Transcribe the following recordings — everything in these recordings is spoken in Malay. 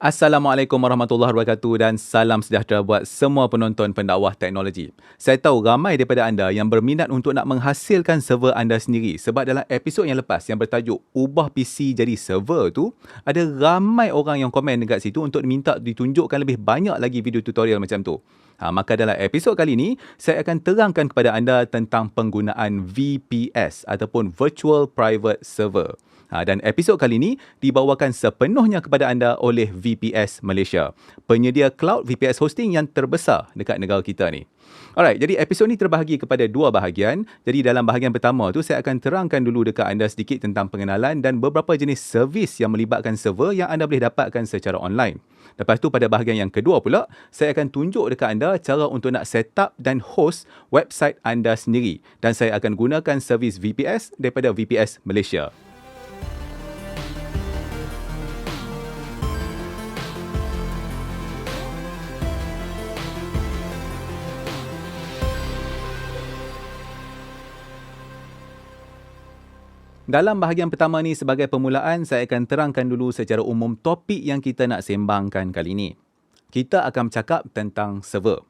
Assalamualaikum warahmatullahi wabarakatuh dan salam sejahtera buat semua penonton pendakwah teknologi. Saya tahu ramai daripada anda yang berminat untuk nak menghasilkan server anda sendiri sebab dalam episod yang lepas yang bertajuk Ubah PC jadi server tu, ada ramai orang yang komen dekat situ untuk minta ditunjukkan lebih banyak lagi video tutorial macam tu. Maka dalam episod kali ini, saya akan terangkan kepada anda tentang penggunaan VPS ataupun Virtual Private Server. Dan episod kali ini dibawakan sepenuhnya kepada anda oleh VPS Malaysia, penyedia cloud VPS hosting yang terbesar dekat negara kita ni. Alright, jadi episod ni terbahagi kepada dua bahagian. Jadi dalam bahagian pertama tu saya akan terangkan dulu dekat anda sedikit tentang pengenalan dan beberapa jenis servis yang melibatkan server yang anda boleh dapatkan secara online. Lepas tu pada bahagian yang kedua pula, saya akan tunjuk dekat anda cara untuk nak set up dan host website anda sendiri. Dan saya akan gunakan servis VPS daripada VPS Malaysia. Dalam bahagian pertama ni sebagai permulaan, saya akan terangkan dulu secara umum topik yang kita nak sembangkan kali ini. Kita akan bercakap tentang server.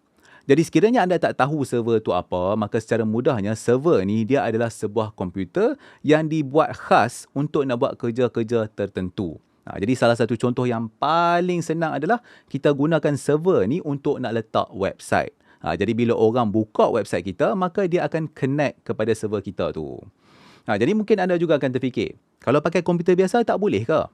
Jadi sekiranya anda tak tahu server tu apa, maka secara mudahnya server ni dia adalah sebuah komputer yang dibuat khas untuk nak buat kerja-kerja tertentu. Jadi salah satu contoh yang paling senang adalah kita gunakan server ni untuk nak letak website. Jadi bila orang buka website kita, maka dia akan connect kepada server kita tu. Jadi mungkin anda juga akan terfikir, kalau pakai komputer biasa tak boleh ke?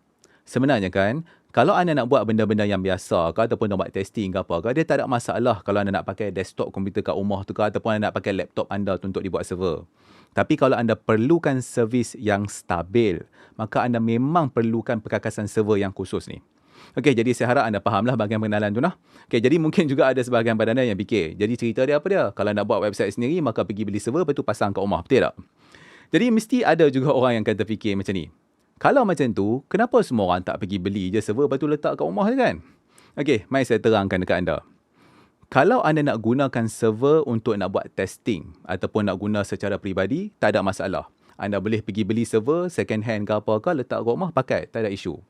Sebenarnya kan, kalau anda nak buat benda-benda yang biasa ke ataupun nak buat testing ke apa ke, dia tak ada masalah kalau anda nak pakai desktop komputer kat rumah tu ke ataupun anda nak pakai laptop anda tu untuk dibuat server. Tapi kalau anda perlukan servis yang stabil, maka anda memang perlukan perkakasan server yang khusus ni. Okey, jadi saya harap anda fahamlah bahagian pengenalan tu nah. Okey, jadi mungkin juga ada sebahagian pada anda yang fikir, jadi cerita dia apa dia? Kalau nak buat website sendiri, maka pergi beli server, lepas tu pasang kat rumah, betul tak? Jadi mesti ada juga orang yang akan terfikir macam ni. Kalau macam tu, kenapa semua orang tak pergi beli je server lepas tu letak kat rumah je kan? Okey, mari saya terangkan dekat anda. Kalau anda nak gunakan server untuk nak buat testing ataupun nak guna secara peribadi, tak ada masalah. Anda boleh pergi beli server second hand ke apa ke, letak kat rumah, pakai, tak ada isu.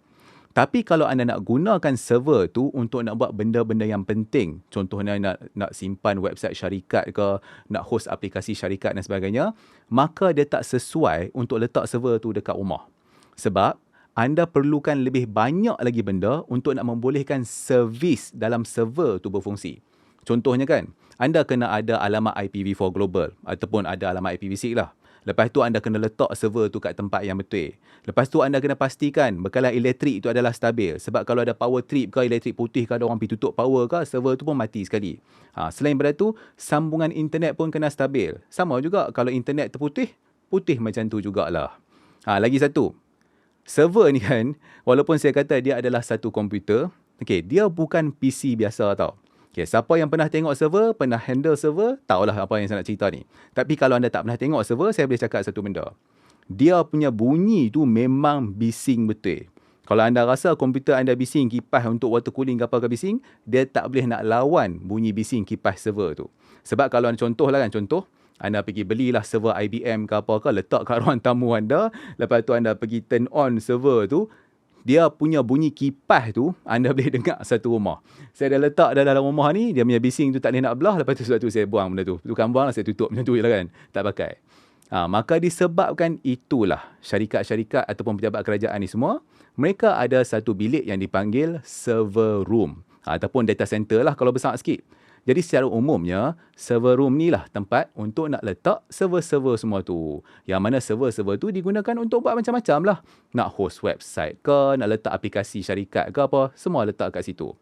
Tapi kalau anda nak gunakan server tu untuk nak buat benda-benda yang penting, contohnya nak simpan website syarikat ke, nak host aplikasi syarikat dan sebagainya, maka dia tak sesuai untuk letak server tu dekat rumah. Sebab anda perlukan lebih banyak lagi benda untuk nak membolehkan servis dalam server tu berfungsi. Contohnya kan, anda kena ada alamat IPv4 global ataupun ada alamat IPv6 lah. Lepas tu anda kena letak server tu kat tempat yang betul. Lepas tu anda kena pastikan bekalan elektrik itu adalah stabil. Sebab kalau ada power trip ke, elektrik putih ke, ada orang pergi tutup power ke, server tu pun mati sekali. Selain daripada tu, sambungan internet pun kena stabil. Sama juga kalau internet terputih, putih macam tu jugalah. Lagi satu, server ni kan, walaupun saya kata dia adalah satu komputer, dia bukan PC biasa tau. Siapa yang pernah tengok server, pernah handle server, tahulah apa yang saya nak cerita ni. Tapi kalau anda tak pernah tengok server, saya boleh cakap satu benda. Dia punya bunyi tu memang bising betul. Kalau anda rasa komputer anda bising, kipas untuk water cooling ke apa ke bising, dia tak boleh nak lawan bunyi bising kipas server tu. Sebab kalau contoh, anda pergi belilah server IBM ke apa ke, letak kat ruang tamu anda, lepas tu anda pergi turn on server tu, dia punya bunyi kipas tu, anda boleh dengar satu rumah. Saya dah letak dalam rumah ni, dia punya bising tu tak boleh nak belah, lepas tu sebab tu saya buang benda tu. Bukan buang lah, saya tutup macam tu je lah kan. Tak pakai. Maka disebabkan itulah, syarikat-syarikat ataupun pejabat kerajaan ni semua, mereka ada satu bilik yang dipanggil server room. Ataupun data center lah kalau besar sikit. Jadi secara umumnya, server room ni lah tempat untuk nak letak server-server semua tu. Yang mana server-server tu digunakan untuk buat macam-macam lah. Nak host website ke, nak letak aplikasi syarikat ke apa, semua letak kat situ.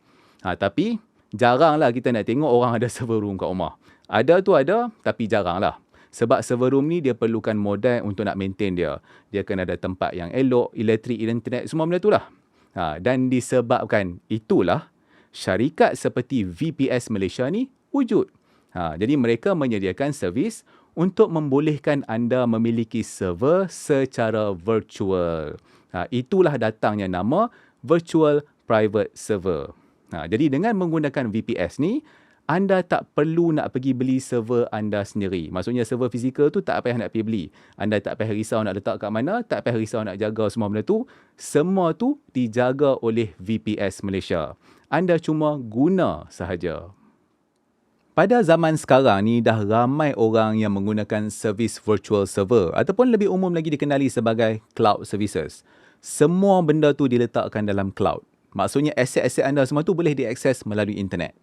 Tapi jaranglah kita nak tengok orang ada server room kat rumah. Ada tu ada, tapi jarang lah. Sebab server room ni dia perlukan modal untuk nak maintain dia. Dia kena ada tempat yang elok, elektrik, internet, semua benda tu lah. Dan disebabkan itulah, syarikat seperti VPS Malaysia ni wujud. Jadi mereka menyediakan servis untuk membolehkan anda memiliki server secara virtual. Itulah datangnya nama Virtual Private Server. Jadi dengan menggunakan VPS ni, anda tak perlu nak pergi beli server anda sendiri. Maksudnya server fizikal tu tak payah nak pergi beli. Anda tak payah risau nak letak kat mana, tak payah risau nak jaga semua benda tu. Semua tu dijaga oleh VPS Malaysia. Anda cuma guna sahaja. Pada zaman sekarang ni dah ramai orang yang menggunakan servis virtual server ataupun lebih umum lagi dikenali sebagai cloud services. Semua benda tu diletakkan dalam cloud. Maksudnya aset-aset anda semua tu boleh diakses melalui internet.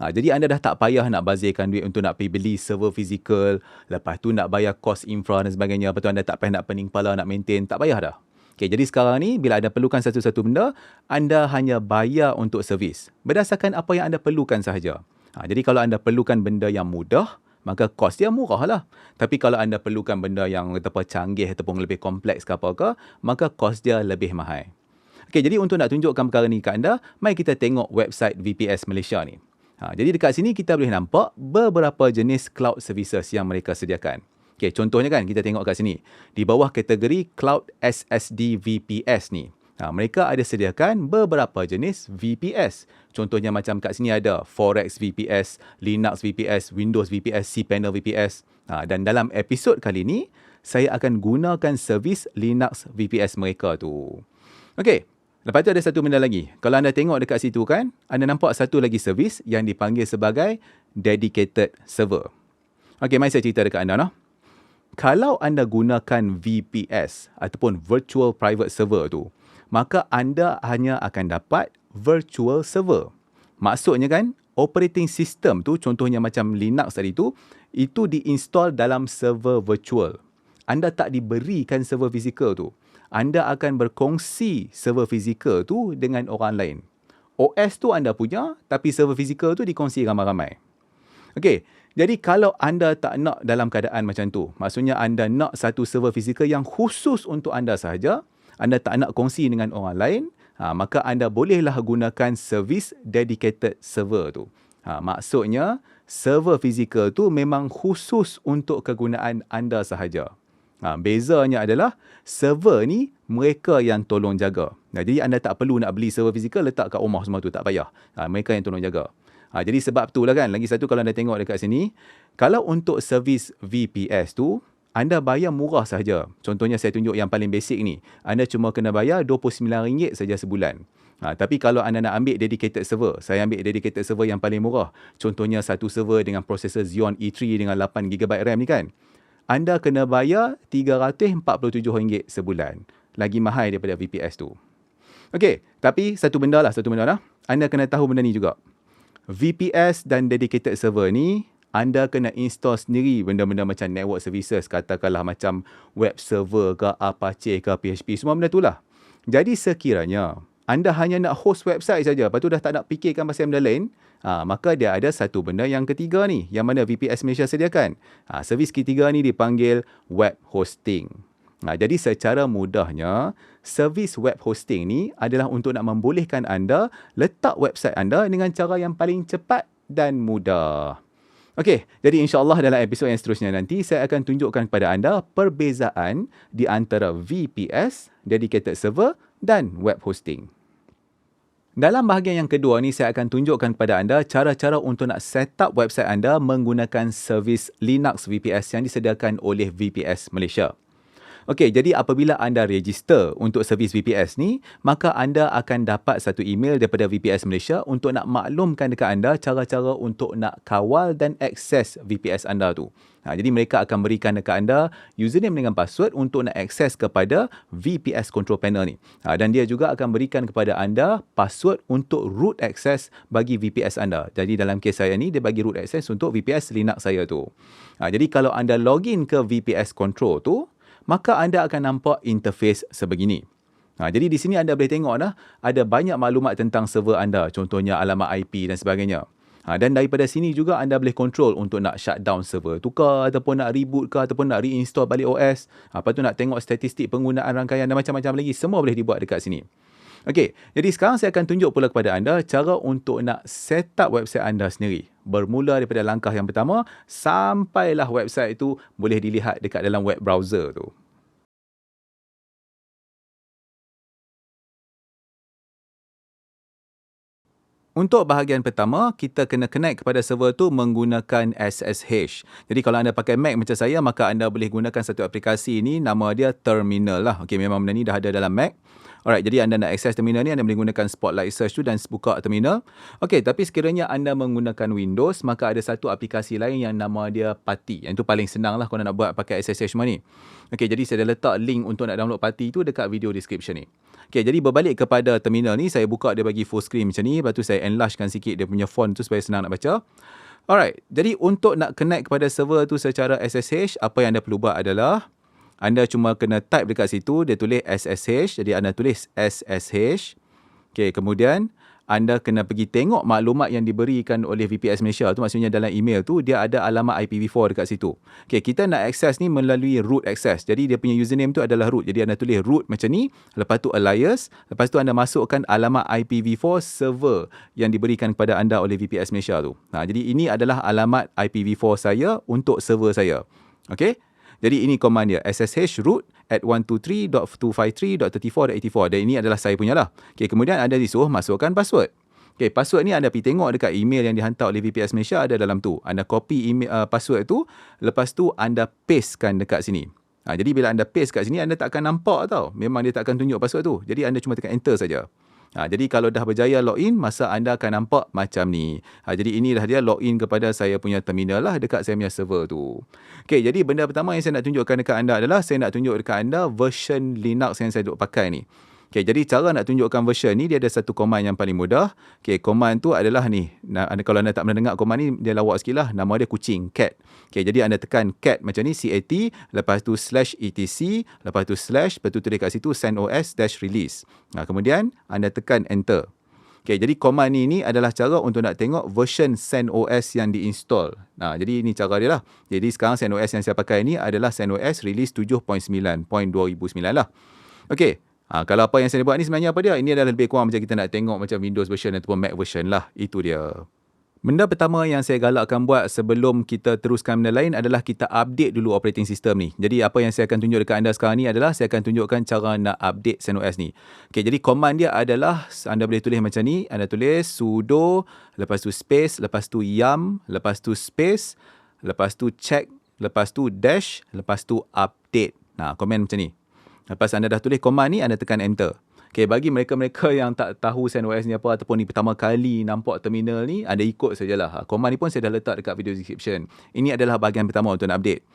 Jadi anda dah tak payah nak bazirkan duit untuk nak pergi beli server fizikal, lepas tu nak bayar kos infra dan sebagainya, lepas tu anda tak payah nak pening kepala nak maintain, tak payah dah. Okay, jadi sekarang ni bila anda perlukan satu-satu benda, anda hanya bayar untuk servis berdasarkan apa yang anda perlukan sahaja. Jadi kalau anda perlukan benda yang mudah, maka kos dia murah lah. Tapi kalau anda perlukan benda yang canggih ataupun lebih kompleks ke apa-apa, maka kos dia lebih mahal. Okay, jadi untuk nak tunjukkan perkara ni kat anda, mari kita tengok website VPS Malaysia ni. Jadi dekat sini kita boleh nampak beberapa jenis cloud services yang mereka sediakan. Okay, contohnya kan kita tengok kat sini. Di bawah kategori Cloud SSD VPS ni. Mereka ada sediakan beberapa jenis VPS. Contohnya macam kat sini ada Forex VPS, Linux VPS, Windows VPS, cPanel VPS. Dan dalam episod kali ni, saya akan gunakan servis Linux VPS mereka tu. Okay. Lepas tu ada satu benda lagi. Kalau anda tengok dekat situ kan, anda nampak satu lagi servis yang dipanggil sebagai dedicated server. Okey, mari saya cerita dekat anda. No? Kalau anda gunakan VPS ataupun virtual private server tu, maka anda hanya akan dapat virtual server. Maksudnya kan, operating system tu, contohnya macam Linux tadi tu, itu diinstal dalam server virtual. Anda tak diberikan server fizikal tu. Anda akan berkongsi server fizikal tu dengan orang lain. OS tu anda punya, tapi server fizikal tu dikongsi ramai-ramai. Okey, jadi kalau anda tak nak dalam keadaan macam tu, maksudnya anda nak satu server fizikal yang khusus untuk anda sahaja, anda tak nak kongsi dengan orang lain, maka anda bolehlah gunakan servis dedicated server tu. Maksudnya, server fizikal tu memang khusus untuk kegunaan anda sahaja. Bezanya adalah server ni mereka yang tolong jaga. Jadi anda tak perlu nak beli server fizikal letak kat rumah semua tu, tak payah. Mereka yang tolong jaga. Jadi sebab tu lah kan, lagi satu kalau anda tengok dekat sini, kalau untuk servis VPS tu, anda bayar murah sahaja. Contohnya saya tunjuk yang paling basic ni. Anda cuma kena bayar RM29 saja sebulan. Tapi kalau anda nak ambil dedicated server, saya ambil dedicated server yang paling murah. Contohnya satu server dengan prosesor Xeon E3 dengan 8GB RAM ni kan. Anda kena bayar RM347 sebulan. Lagi mahal daripada VPS tu. Okey, tapi satu benda lah. Anda kena tahu benda ni juga. VPS dan dedicated server ni, anda kena install sendiri benda-benda macam network services, katakanlah macam web server ke, Apache ke, PHP, semua benda tu lah. Jadi sekiranya anda hanya nak host website saja, lepas tu dah tak nak fikirkan pasal benda lain, maka dia ada satu benda yang ketiga ni, yang mana VPS Malaysia sediakan. Servis ketiga ni dipanggil web hosting. Jadi secara mudahnya, servis web hosting ni adalah untuk nak membolehkan anda letak website anda dengan cara yang paling cepat dan mudah. Okey, jadi insyaAllah dalam episod yang seterusnya nanti, saya akan tunjukkan kepada anda perbezaan di antara VPS, dedicated server dan web hosting. Dalam bahagian yang kedua ni, saya akan tunjukkan kepada anda cara-cara untuk nak set up website anda menggunakan servis Linux VPS yang disediakan oleh VPS Malaysia. Okey, jadi apabila anda register untuk servis VPS ni, maka anda akan dapat satu email daripada VPS Malaysia untuk nak maklumkan dekat anda cara-cara untuk nak kawal dan akses VPS anda tu. Jadi mereka akan berikan dekat anda username dengan password untuk nak akses kepada VPS control panel ni. Dan dia juga akan berikan kepada anda password untuk root access bagi VPS anda. Jadi dalam kes saya ni, dia bagi root access untuk VPS Linux saya tu. Jadi kalau anda login ke VPS control tu, maka anda akan nampak interface sebegini. Jadi di sini anda boleh tengok dah, ada banyak maklumat tentang server anda, contohnya alamat IP dan sebagainya. Dan daripada sini juga anda boleh control untuk nak shutdown server tu ke, ataupun nak reboot ke, ataupun nak reinstall balik OS. Lepas tu nak tengok statistik penggunaan rangkaian dan macam-macam lagi. Semua boleh dibuat dekat sini. Okey, jadi sekarang saya akan tunjuk pula kepada anda cara untuk nak set up website anda sendiri. Bermula daripada langkah yang pertama, sampailah website itu boleh dilihat dekat dalam web browser tu. Untuk bahagian pertama, kita kena connect kepada server tu menggunakan SSH. Jadi kalau anda pakai Mac macam saya, maka anda boleh gunakan satu aplikasi ni, nama dia Terminal lah. Okey, memang benda ni dah ada dalam Mac. Alright, jadi anda nak access terminal ni, anda boleh gunakan Spotlight Search tu dan buka terminal. Okey, tapi sekiranya anda menggunakan Windows, maka ada satu aplikasi lain yang nama dia Putty. Yang tu paling senang lah kalau nak buat pakai SSH semua ni. Okey, jadi saya dah letak link untuk nak download Putty tu dekat video description ni. Okey, jadi berbalik kepada terminal ni, saya buka dia bagi full screen macam ni. Lepas tu saya enlargekan sikit dia punya font tu supaya senang nak baca. Alright, jadi untuk nak connect kepada server tu secara SSH, apa yang anda perlu buat adalah anda cuma kena type dekat situ, dia tulis SSH, jadi anda tulis SSH. Okey, kemudian anda kena pergi tengok maklumat yang diberikan oleh VPS Malaysia tu, maksudnya dalam email tu dia ada alamat IPv4 dekat situ. Okey, kita nak access ni melalui root access. Jadi dia punya username tu adalah root. Jadi anda tulis root macam ni, lepas tu alias, lepas tu anda masukkan alamat IPv4 server yang diberikan kepada anda oleh VPS Malaysia tu. Jadi ini adalah alamat IPv4 saya untuk server saya. Okey? Jadi ini command dia, ssh root at 123.253.34.84 dan ini adalah saya punya lah. Okay, kemudian anda disuruh masukkan password. Okay, password ni anda pergi tengok dekat email yang dihantar oleh VPS Malaysia, ada dalam tu. Anda copy email, password tu, lepas tu anda pastekan dekat sini. Jadi bila anda paste kat sini, anda tak akan nampak tau. Memang dia tak akan tunjuk password tu. Jadi anda cuma tekan enter saja. Jadi kalau dah berjaya login, masa anda akan nampak macam ni. Jadi inilah dia login kepada saya punya terminal lah dekat saya punya server tu. Okay, jadi benda pertama yang saya nak tunjukkan dekat anda adalah saya nak tunjuk dekat anda version Linux yang saya duk pakai ni. Okay, jadi cara nak tunjukkan version ni, dia ada satu command yang paling mudah. Okay, command tu adalah ni. Kalau anda tak pernah dengar command ni, dia lawak sikit lah. Nama dia kucing, cat. Okay, jadi anda tekan cat macam ni, cat, lepas tu /etc, lepas tu /, lepas tu tulis kat situ CentOS-release. Kemudian anda tekan enter. Okay, jadi command ni adalah cara untuk nak tengok version CentOS yang diinstall. Jadi ini cara dia lah. Jadi sekarang CentOS yang saya pakai ni adalah CentOS release 7.9.2009 lah. Okay. Kalau apa yang saya buat ni sebenarnya apa dia? Ini adalah lebih kurang macam kita nak tengok macam Windows version ataupun Mac version lah. Itu dia. Benda pertama yang saya galakkan buat sebelum kita teruskan benda lain adalah kita update dulu operating system ni. Jadi apa yang saya akan tunjuk dekat anda sekarang ni adalah saya akan tunjukkan cara nak update CentOS ni. Okay, jadi command dia adalah anda boleh tulis macam ni. Anda tulis sudo, lepas tu space, lepas tu yum, lepas tu space, lepas tu check, lepas tu dash, lepas tu update. Command macam ni. Lepas anda dah tulis command ni, anda tekan enter. Okay, bagi mereka-mereka yang tak tahu CentOS ni apa ataupun ni pertama kali nampak terminal ni, anda ikut sajalah. Command ni pun saya dah letak dekat video description. Ini adalah bahagian pertama untuk nak update.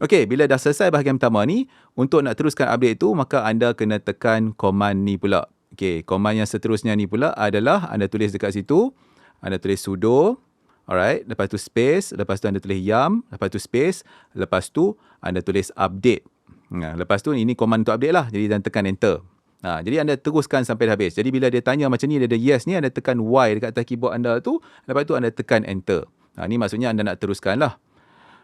Okay, bila dah selesai bahagian pertama ni, untuk nak teruskan update tu, maka anda kena tekan command ni pula. Okay, command yang seterusnya ni pula adalah anda tulis dekat situ, anda tulis sudo, alright, lepas tu space, lepas tu anda tulis yum, lepas tu space, lepas tu anda tulis update. Lepas tu ini command untuk update lah. Jadi dan tekan enter. Jadi anda teruskan sampai dah habis. Jadi bila dia tanya macam ni, dia ada yes ni, anda tekan Y dekat atas keyboard anda tu. Lepas tu anda tekan enter. Ni maksudnya anda nak teruskan lah.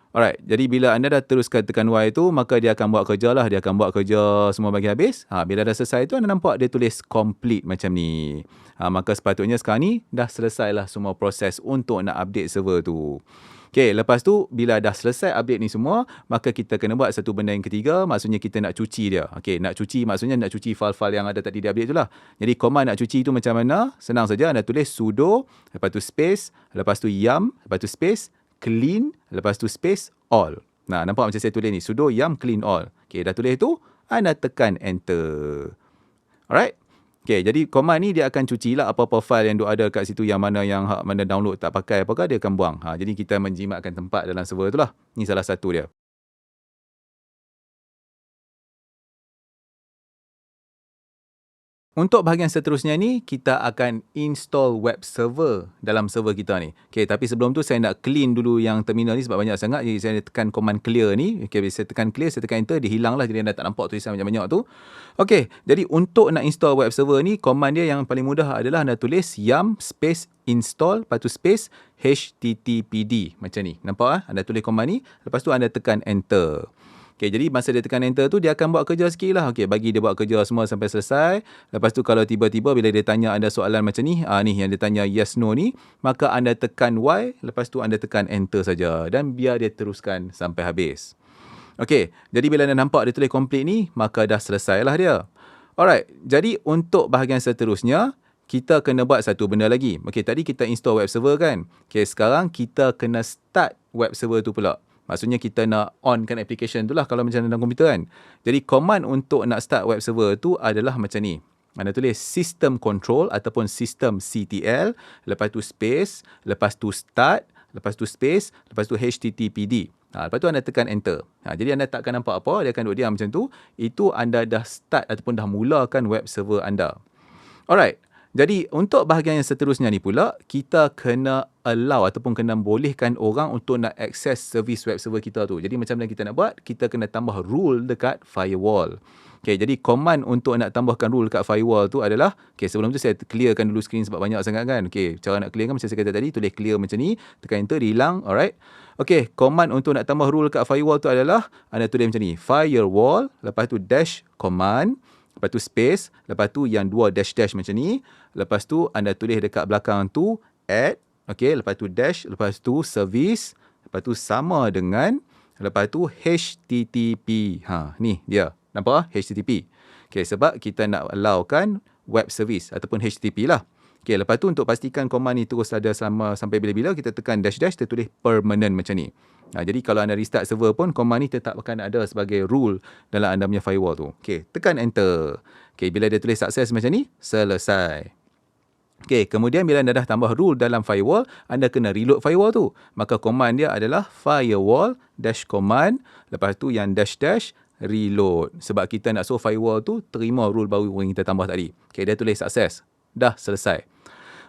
Alright, jadi bila anda dah teruskan tekan Y tu, maka dia akan buat kerja lah. Dia akan buat kerja semua bagi habis. Bila dah selesai tu, anda nampak dia tulis complete macam ni. Maka sepatutnya sekarang ni dah selesai lah semua proses untuk nak update server tu. Okay, lepas tu bila dah selesai update ni semua, maka kita kena buat satu benda yang ketiga, maksudnya kita nak cuci dia. Okay, nak cuci maksudnya nak cuci file-file yang ada tadi di update tu lah. Jadi command nak cuci tu macam mana? Senang saja, anda tulis sudo, lepas tu space, lepas tu yum, lepas tu space, clean, lepas tu space, all. Nampak macam saya tulis ni, sudo yum clean all. Okay, dah tulis tu, anda tekan enter. Alright. Okay, jadi command ni dia akan cuci lah apa-apa file yang ada kat situ, yang mana download tak pakai apakah dia akan buang. Jadi kita menjimatkan tempat dalam server tu lah. Ni salah satu dia. Untuk bahagian seterusnya ni, kita akan install web server dalam server kita ni. Okay, tapi sebelum tu saya nak clean dulu yang terminal ni sebab banyak sangat. Jadi saya tekan command clear ni. Okay, bila saya tekan clear, saya tekan enter, dia hilang lah. Jadi anda tak nampak tulisan banyak-banyak tu. Okay, jadi untuk nak install web server ni, command dia yang paling mudah adalah anda tulis yum space install, lepas tu space httpd. Macam ni. Nampak? Anda tulis command ni, lepas tu anda tekan enter. Okay, jadi masa dia tekan enter tu, dia akan buat kerja sikit lah. Okay, bagi dia buat kerja semua sampai selesai. Lepas tu kalau tiba-tiba bila dia tanya anda soalan macam ni, ni yang dia tanya yes no ni, maka anda tekan Y, lepas tu anda tekan enter saja. Dan biar dia teruskan sampai habis. Okay, jadi bila anda nampak dia tulis complete ni, maka dah selesai lah dia. Alright, jadi untuk bahagian seterusnya, kita kena buat satu benda lagi. Okey, tadi kita install web server kan. Okey, sekarang kita kena start web server tu pula. Maksudnya kita nak onkan application tu lah kalau macam dalam komputer kan. Jadi command untuk nak start web server tu adalah macam ni. Anda tulis system control ataupun system CTL, lepas tu space, lepas tu start, lepas tu space, lepas tu HTTPD. Lepas tu anda tekan enter. Jadi anda tak akan nampak apa, dia akan duduk diam macam tu. Itu anda dah start ataupun dah mulakan web server anda. Alright. Jadi untuk bahagian yang seterusnya ni pula, kita kena allow ataupun kena bolehkan orang untuk nak access servis web server kita tu. Jadi macam mana kita nak buat? Kita kena tambah rule dekat firewall. Okay, jadi command untuk nak tambahkan rule dekat firewall tu adalah, okay, sebelum tu saya clearkan dulu screen sebab banyak sangat kan. Okay, cara nak clear kan macam saya kata tadi, tulis clear macam ni, tekan enter, dia hilang. Alright. Okay, command untuk nak tambah rule dekat firewall tu adalah, anda tulis macam ni, firewall, lepas tu dash command, lepas tu space, lepas tu yang dua dash-dash macam ni, lepas tu anda tulis dekat belakang tu add, okey, lepas tu dash, lepas tu service, lepas tu sama dengan, lepas tu HTTP. Ni dia. Nampak HTTP. Okey, sebab kita nak allowkan web service ataupun HTTP lah. Okey, lepas tu untuk pastikan command ni terus ada sama sampai bila-bila, kita tekan dash-dash, kita tulis permanent macam ni. Jadi kalau anda restart server pun, command ni tetap akan ada sebagai rule dalam anda punya firewall tu. Okey, tekan enter. Okey, bila dia tulis sukses macam ni, selesai. Okey, kemudian bila anda dah tambah rule dalam firewall, anda kena reload firewall tu. Maka command dia adalah firewall dash command, lepas tu yang dash-dash reload. Sebab kita nak suruh firewall tu terima rule baru yang kita tambah tadi. Okey, dia tulis sukses. Dah selesai.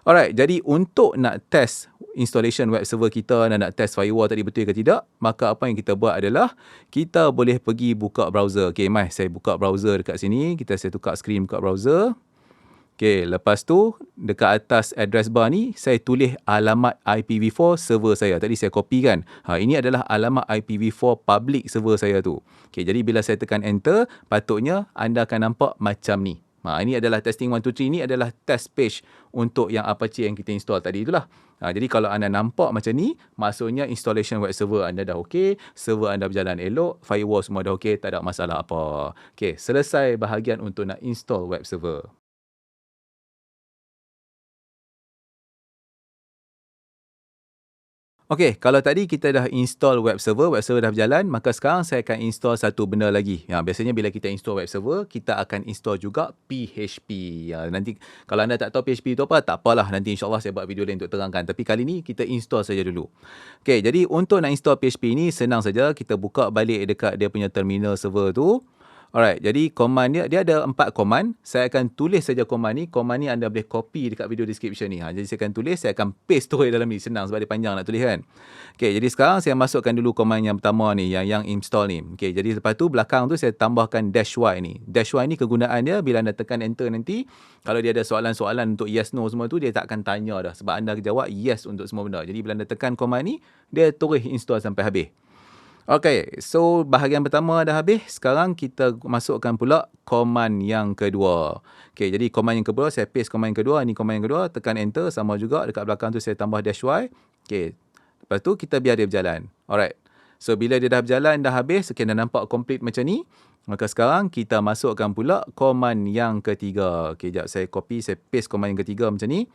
Alright, jadi untuk nak test installation web server kita dan nak test firewall tadi betul ke tidak, maka apa yang kita buat adalah kita boleh pergi buka browser. Okey, mai saya buka browser dekat sini. Saya tukar screen buka browser. Okey, lepas tu dekat atas address bar ni saya tulis alamat IPv4 server saya. Tadi saya copy kan. Ini adalah alamat IPv4 public server saya tu. Okey, jadi bila saya tekan enter, patutnya anda akan nampak macam ni. Ini adalah testing 1, 2, 3. Ini adalah test page untuk yang Apache yang kita install tadi itulah. Jadi kalau anda nampak macam ni, maksudnya installation web server anda dah okey, server anda berjalan elok, firewall semua dah okey, tak ada masalah apa. Okey, selesai bahagian untuk nak install web server. Okey, kalau tadi kita dah install web server dah berjalan, maka sekarang saya akan install satu benda lagi. Biasanya bila kita install web server, kita akan install juga PHP. Nanti kalau anda tak tahu PHP itu apa, tak apalah. Nanti insyaAllah saya buat video lain untuk terangkan. Tapi kali ni kita install saja dulu. Okey, jadi untuk nak install PHP ni senang saja. Kita buka balik dekat dia punya terminal server tu. Alright, jadi command dia ada 4 command. Saya akan tulis saja command ni. Command ni anda boleh copy dekat video description ni. Jadi saya akan tulis, saya akan paste terus dalam ni. Senang sebab dia panjang nak tulis kan. Okay, jadi sekarang saya masukkan dulu command yang pertama ni, yang install ni. Okay, jadi lepas tu belakang tu saya tambahkan -y ni. -y ni kegunaan dia bila anda tekan enter nanti, kalau dia ada soalan-soalan untuk yes no semua tu, dia tak akan tanya dah. Sebab anda jawab yes untuk semua benda. Jadi bila anda tekan command ni, dia terus install sampai habis. Okay, so bahagian pertama dah habis. Sekarang kita masukkan pula command yang kedua. Okay, jadi command yang kedua, saya paste command yang kedua. Ini command yang kedua, tekan enter. Sama juga, dekat belakang tu saya tambah -y. Okay, lepas tu kita biar dia berjalan. Alright, so bila dia dah berjalan, dah habis, okay, dah nampak complete macam ni. Maka sekarang kita masukkan pula command yang ketiga. Okay, sekejap saya copy, saya paste command yang ketiga macam ni.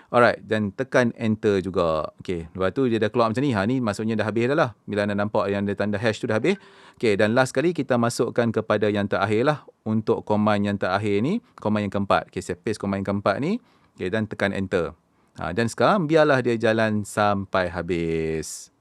Alright, dan tekan enter juga. Okey, lepas tu dia dah keluar macam ni. Ni maksudnya dah habis dah lah. Bila anda nampak yang ada tanda hash tu dah habis. Okey, dan last kali kita masukkan kepada yang terakhir lah. Untuk command yang terakhir ni, command yang keempat. Okey, saya paste command yang keempat ni. Okey, dan tekan enter. Dan sekarang biarlah dia jalan sampai habis.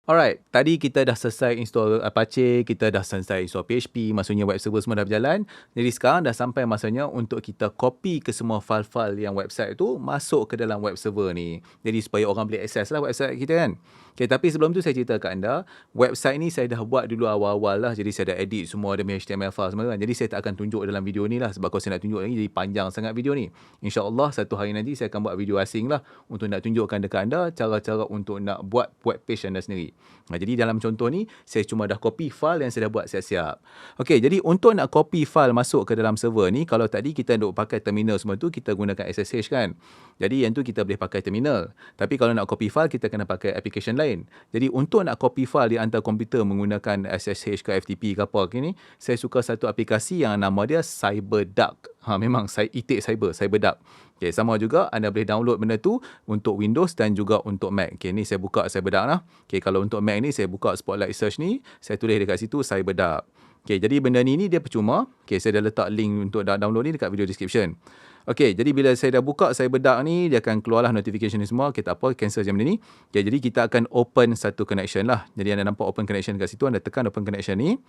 Alright, tadi kita dah selesai install Apache, kita dah selesai install PHP, maksudnya web server semua dah berjalan. Jadi sekarang dah sampai masanya untuk kita copy ke semua file-file yang website tu masuk ke dalam web server ni. Jadi supaya orang boleh access lah website kita kan. Okay, tapi sebelum tu saya cerita kat anda, website ni saya dah buat dulu awal-awal lah. Jadi saya dah edit semua demi HTML file semua kan. Jadi saya tak akan tunjuk dalam video ni lah. Sebab kalau saya nak tunjuk lagi, jadi panjang sangat video ni. InsyaAllah satu hari nanti saya akan buat video asing lah untuk nak tunjukkan dekat anda cara-cara untuk nak buat web page anda sendiri. Jadi dalam contoh ni, saya cuma dah copy file yang saya dah buat siap-siap. Okey, jadi untuk nak copy file masuk ke dalam server ni, kalau tadi kita duk pakai terminal semua tu, kita gunakan SSH kan. Jadi yang tu kita boleh pakai terminal. Tapi kalau nak copy file, kita kena pakai application lain. Jadi untuk nak copy file di antara komputer menggunakan SSH ke FTP ke apa ni, saya suka satu aplikasi yang nama dia CyberDuck. Memang itik CyberDuck. Okay, sama juga anda boleh download benda tu untuk Windows dan juga untuk Mac. Okay, ni saya buka CyberDuck lah. Okay, kalau untuk Mac ni saya buka Spotlight Search ni, saya tulis dekat situ CyberDuck. Okay, jadi benda ni dia percuma. Okay, saya dah letak link untuk download ni dekat video description. Okay, jadi bila saya dah buka CyberDuck ni, dia akan keluarlah notification ni semua. Okay, tak apa, cancel je benda ni. Okay, jadi kita akan open satu connection lah. Jadi anda nampak open connection kat situ, anda tekan open connection ni.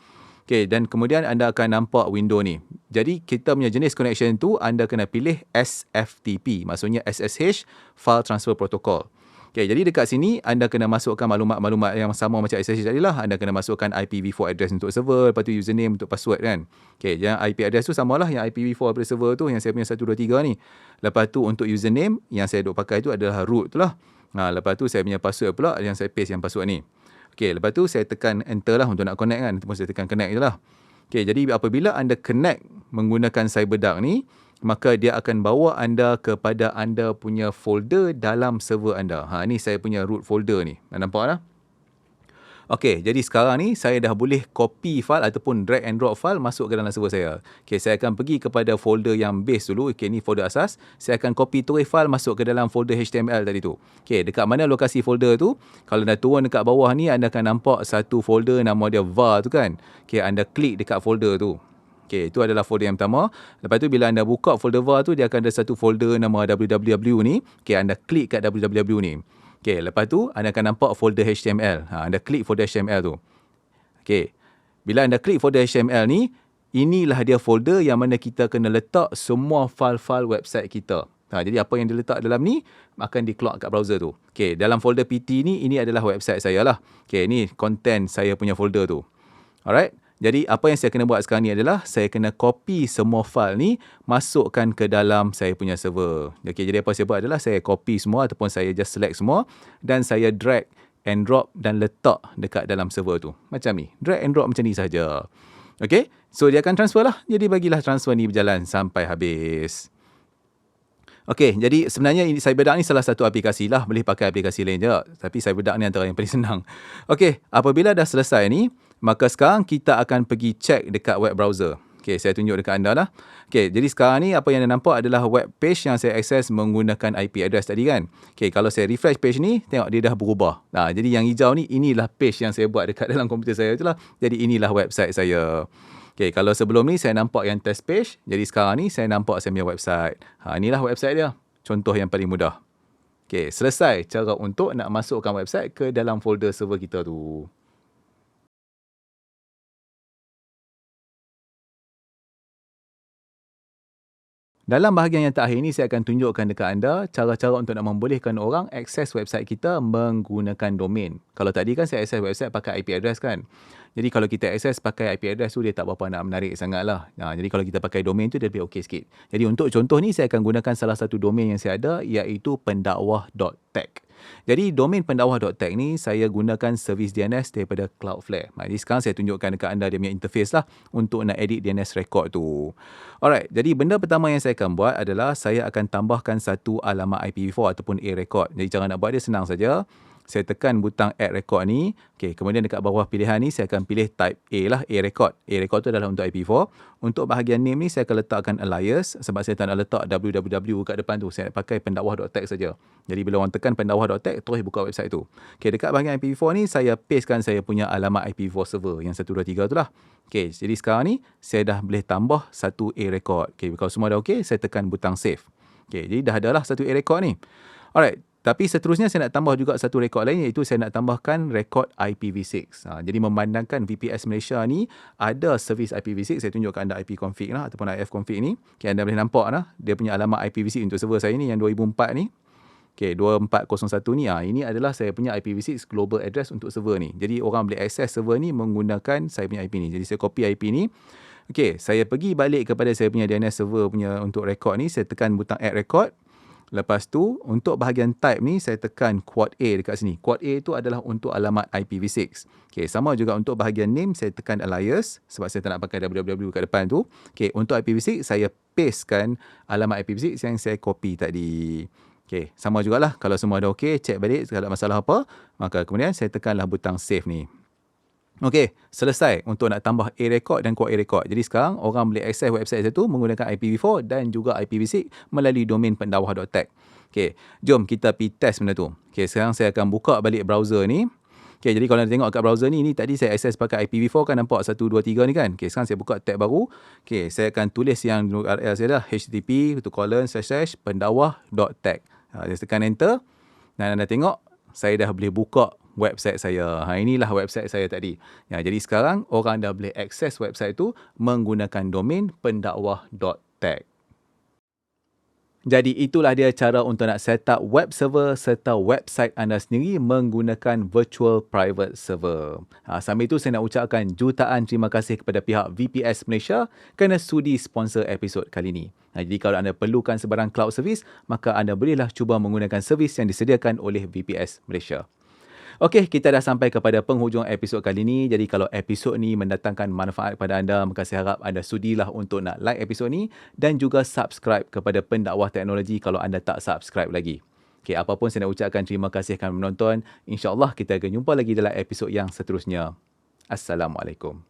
Okay, dan kemudian anda akan nampak window ni. Jadi kita punya jenis connection tu, anda kena pilih SFTP. Maksudnya SSH, File Transfer Protocol. Okay, jadi dekat sini anda kena masukkan maklumat-maklumat yang sama macam SSH tadi lah. Anda kena masukkan IPv4 address untuk server, lepas tu username untuk password kan. Okay, yang IP address tu samalah yang IPv4 pada server tu, yang saya punya 123 ni. Lepas tu untuk username, yang saya duk pakai tu adalah root tu lah. Lepas tu saya punya password pula, yang saya paste yang password ni. Okay, lepas tu saya tekan enter lah untuk nak connect kan. Ataupun saya tekan connect je lah. Okay, jadi apabila anda connect menggunakan CyberDuck ni, maka dia akan bawa anda kepada anda punya folder dalam server anda. Ni saya punya root folder ni. Nampak tak? Okey, jadi sekarang ni saya dah boleh copy file ataupun drag and drop file masuk ke dalam server saya. Okey, saya akan pergi kepada folder yang base dulu. Okey, ni folder asas. Saya akan copy terus file masuk ke dalam folder HTML tadi tu. Okey, dekat mana lokasi folder tu? Kalau anda turun dekat bawah ni, anda akan nampak satu folder nama dia var tu kan. Okey, anda klik dekat folder tu. Okey, itu adalah folder yang pertama. Lepas tu bila anda buka folder var tu, dia akan ada satu folder nama www ni. Okey, anda klik kat www ni. Okey, lepas tu anda akan nampak folder HTML. Anda klik folder HTML tu. Okey. Bila anda klik folder HTML ni, inilah dia folder yang mana kita kena letak semua file-file website kita. Jadi apa yang diletak dalam ni akan dikeluar kat browser tu. Okey, dalam folder PT ni, ini adalah website saya lah. Okey, ni content saya punya folder tu. Alright. Jadi apa yang saya kena buat sekarang ni adalah saya kena copy semua file ni masukkan ke dalam saya punya server. Okey, jadi apa saya buat adalah saya copy semua ataupun saya just select semua dan saya drag and drop dan letak dekat dalam server tu. Macam ni. Drag and drop macam ni saja. Okey, so dia akan transfer lah. Jadi bagilah transfer ni berjalan sampai habis. Okey, jadi sebenarnya ini CyberDuck ni salah satu aplikasi lah. Boleh pakai aplikasi lain je. Tapi CyberDuck ni antara yang paling senang. Okey, apabila dah selesai ni, maka sekarang kita akan pergi check dekat web browser. Okey, saya tunjuk dekat anda lah. Okey, jadi sekarang ni apa yang anda nampak adalah web page yang saya akses menggunakan IP address tadi kan. Okey, kalau saya refresh page ni, tengok dia dah berubah. Jadi yang hijau ni, inilah page yang saya buat dekat dalam komputer saya tu lah. Jadi inilah website saya. Okey, kalau sebelum ni saya nampak yang test page. Jadi sekarang ni saya nampak saya punya website. Inilah website dia. Contoh yang paling mudah. Okey, selesai cara untuk nak masukkan website ke dalam folder server kita tu. Dalam bahagian yang terakhir ni, saya akan tunjukkan dekat anda cara-cara untuk nak membolehkan orang akses website kita menggunakan domain. Kalau tadi kan saya akses website pakai IP address kan. Jadi kalau kita akses pakai IP address tu, dia tak berapa nak menarik sangat lah. Jadi kalau kita pakai domain tu, dia lebih okey sikit. Jadi untuk contoh ni, saya akan gunakan salah satu domain yang saya ada, iaitu pendakwah.tech. Jadi domain pendakwah.tech ni saya gunakan servis DNS daripada Cloudflare. Jadi sekarang saya tunjukkan dekat anda dia punya interface lah untuk nak edit DNS record tu. Alright, jadi benda pertama yang saya akan buat adalah saya akan tambahkan satu alamat IPv4 ataupun A record. Jadi cara nak buat dia senang saja. Saya tekan butang add record ni. Okey, kemudian dekat bawah pilihan ni saya akan pilih type A lah, A record. A record tu adalah untuk IPv4. Untuk bahagian name ni saya akan letakkan alias sebab saya tak nak letak www kat depan tu. Saya nak pakai pendakwah.tech saja. Jadi bila orang tekan pendakwah.tech terus buka website tu. Okey, dekat bahagian IPv4 ni saya pastekan saya punya alamat IPv4 server yang 123 tu lah. Okey, jadi sekarang ni saya dah boleh tambah satu A record. Okey, kalau semua dah okey, saya tekan butang save. Okey, jadi dah adalah satu A record ni. Alright. Tapi seterusnya saya nak tambah juga satu rekod lain, iaitu saya nak tambahkan rekod IPv6. Jadi memandangkan VPS Malaysia ni ada servis IPv6, saya tunjukkan anda IP config lah ataupun IF config ni. Okay, anda boleh nampak lah dia punya alamat IPv6 untuk server saya ni yang 2004 ni. Okay, 2401 ni. Ini adalah saya punya IPv6 global address untuk server ni. Jadi orang boleh akses server ni menggunakan saya punya IP ni. Jadi saya copy IP ni. Okay, saya pergi balik kepada saya punya DNS server punya untuk rekod ni. Saya tekan butang add record. Lepas tu, untuk bahagian type ni, saya tekan quad A dekat sini. Quad A itu adalah untuk alamat IPv6. Okay, sama juga untuk bahagian name, saya tekan alias sebab saya tak nak pakai www kat depan tu. Okay, untuk IPv6, saya pastekan alamat IPv6 yang saya copy tadi. Okay, sama jugalah. Kalau semua dah okay, check balik kalau ada masalah apa. Maka kemudian saya tekanlah butang save ni. Okey, selesai untuk nak tambah A record dan quad A record. Jadi sekarang orang boleh akses website saya tu menggunakan IPv4 dan juga IPv6 melalui domain pendawah.tech. Okey, jom kita pergi test benda tu. Okey, sekarang saya akan buka balik browser ni. Okey, jadi kalau anda tengok kat browser ni tadi saya akses pakai IPv4 kan, nampak 1, 2, 3 ni kan. Okey, sekarang saya buka tab baru. Okey, saya akan tulis yang URL saya dah, http://pendawah.tech. Saya tekan enter dan anda tengok saya dah boleh buka website saya. Inilah website saya tadi. Jadi sekarang orang dah boleh akses website tu menggunakan domain pendawah.tech. Jadi itulah dia cara untuk nak set up web server serta website anda sendiri menggunakan virtual private server. Sambil itu saya nak ucapkan jutaan terima kasih kepada pihak VPS Malaysia kerana sudi sponsor episod kali ini. Jadi kalau anda perlukan sebarang cloud service, maka anda bolehlah cuba menggunakan servis yang disediakan oleh VPS Malaysia. Okey, kita dah sampai kepada penghujung episod kali ini. Jadi kalau episod ni mendatangkan manfaat kepada anda, maka saya harap anda sudilah untuk nak like episod ni dan juga subscribe kepada Pendakwah Teknologi kalau anda tak subscribe lagi. Okey, apapun saya nak ucapkan terima kasih kerana menonton. InsyaAllah kita akan jumpa lagi dalam episod yang seterusnya. Assalamualaikum.